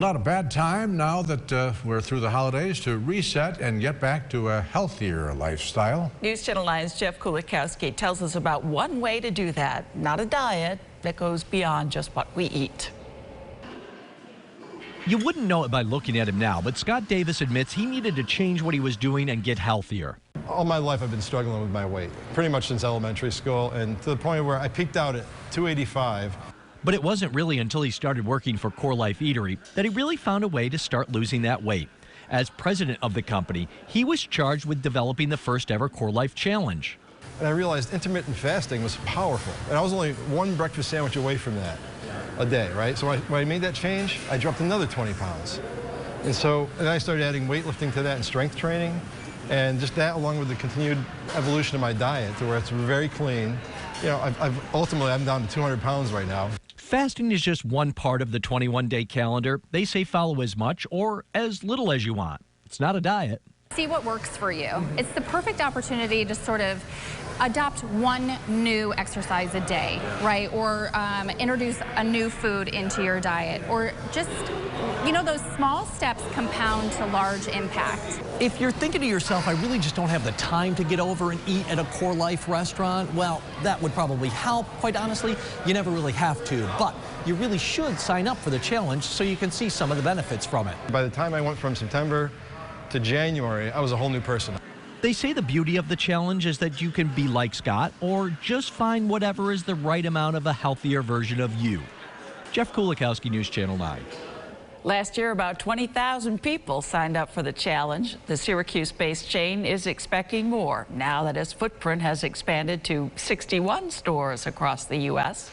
Not a bad time now that we're through the holidays to reset and get back to a healthier lifestyle. News Channel 9's Jeff Kulikowski tells us about one way to do that, not a diet that goes beyond just what we eat. You wouldn't know it by looking at him now, but Scott Davis admits he needed to change what he was doing and get healthier. All my life I've been struggling with my weight, pretty much since elementary school, and to the point where I peaked out at 285. But it wasn't really until he started working for CoreLife Eatery that he really found a way to start losing that weight. As president of the company, he was charged with developing the first ever CoreLife Challenge. And I realized intermittent fasting was powerful. And I was only one breakfast sandwich away from that a day, right? So when I made that change, I dropped another 20 pounds. And I started adding weightlifting to that and strength training. And just that, along with the continued evolution of my diet to where it's very clean. You know, ultimately, I'm down to 200 pounds right now. Fasting is just one part of the 21-day calendar. They say follow as much or as little as you want. It's not a diet. See what works for you. It's the perfect opportunity to sort of adopt one new exercise a day, right? Or introduce a new food into your diet. Or just, you know, those small steps compound to large impact. If you're thinking to yourself, I really just don't have the time to get over and eat at a CoreLife restaurant, well, that would probably help. Quite honestly, you never really have to, but you really should sign up for the challenge so you can see some of the benefits from it. By the time I went from September to January, I was a whole new person. They say the beauty of the challenge is that you can be like Scott or just find whatever is the right amount of a healthier version of you. Jeff Kulikowski, News Channel 9. Last year, about 20,000 people signed up for the challenge. The Syracuse-based chain is expecting more now that its footprint has expanded to 61 stores across the U.S.